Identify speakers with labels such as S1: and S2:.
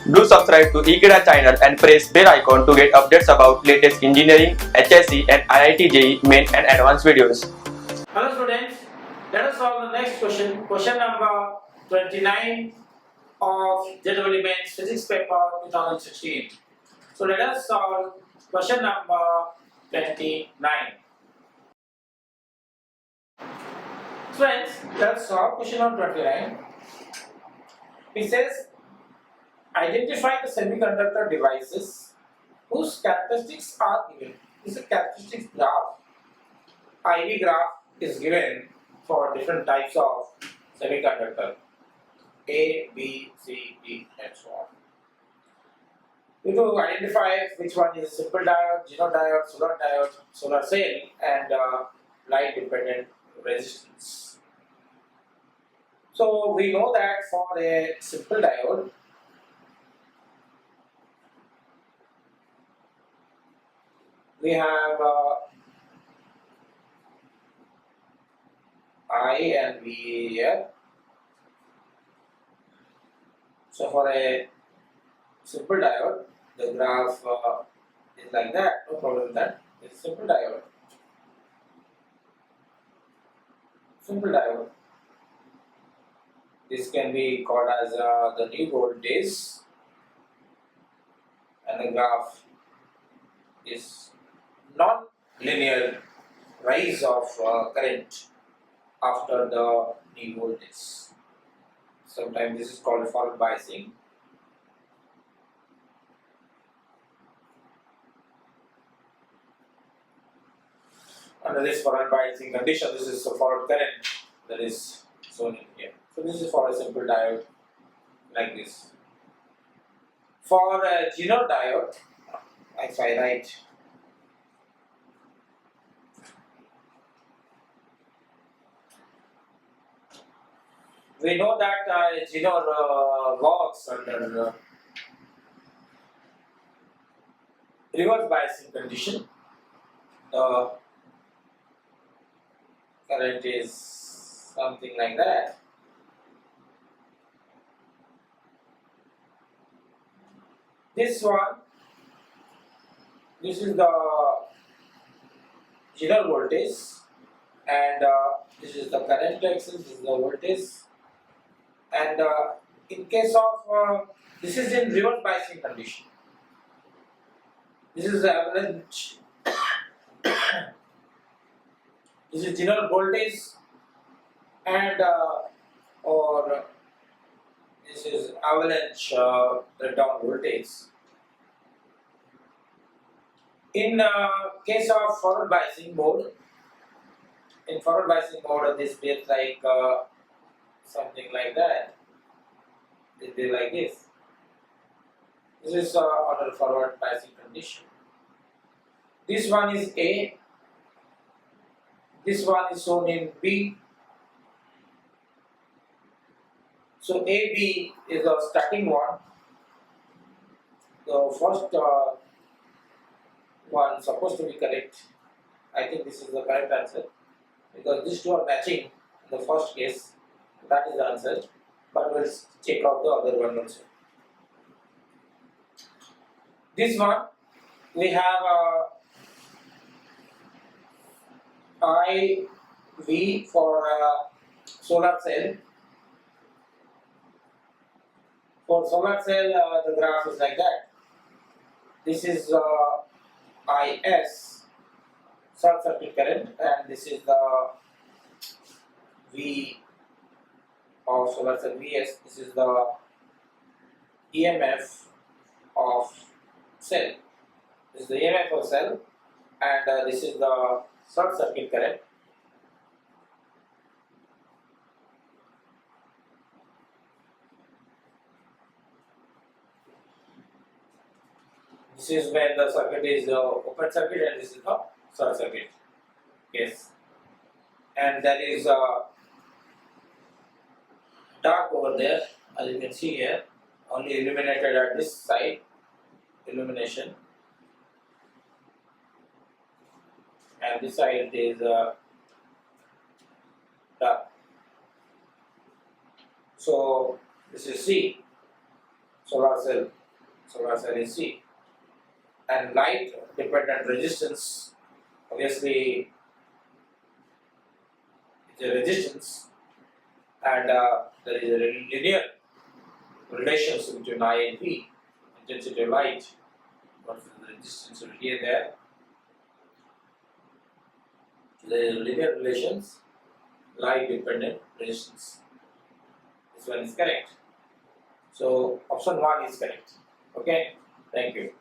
S1: Do subscribe to Ekeeda channel and press bell icon to get updates about latest engineering, HSC and IIT JEE main and advanced videos.
S2: Hello students, let us solve the next question, question number 29 of JEE Mains Physics paper 2016. So let us solve question number 29. Friends, let us solve question number 29. It says, identify the semiconductor devices whose characteristics are given. This is a characteristics graph. IV graph is given for different types of semiconductor A, B, C, D and so on. We need to identify which one is simple diode, diode, solar cell and light dependent resistance. So we know that for a simple diode, we have I and V here. So for a simple diode, the graph is like that, no problem with that. It's a simple diode. Simple diode. This can be called as the new voltage, and the graph is non-linear rise of current after the new voltage. Sometimes this is called forward biasing. Under this forward biasing condition, this is the forward current that is shown in here. So this is for a simple diode like this. For a Gino diode, if I write we know that Gino works under reverse biasing condition. The current is something like that. This one, this is the general voltage, and this is the current axis, this is the voltage, and in case of this is in reverse biasing condition. This is the avalanche. This is general voltage, and or this is avalanche breakdown voltage. In case of forward biasing mode, in forward biasing mode, this behaves like something like that. It be like this. This is under forward biasing condition. This one is A. This one is shown in B. So AB is the starting one. The first one supposed to be correct. I think this is the correct answer because these two are matching in the first case. That is the answer. But we'll check out the other one also. This one we have IV for solar cell. For solar cell, the graph is like that. This is IS, short circuit current, and this is the V of solar cell VS. This is the EMF of cell. This is the EMF of cell, and this is the short circuit current. This is when the circuit is open circuit, and this is the short circuit. Yes, and that is dark over there, as you can see here. Only illuminated at this side. Illumination, and this side is dark. So this is C. solar cell is C. And light dependent resistance, obviously it's a resistance, and there is a linear relationship between I and V, intensity of light versus the resistance over here there. So there is linear relations, light dependent resistance. This one is correct. So option 1 is correct. Okay, thank you.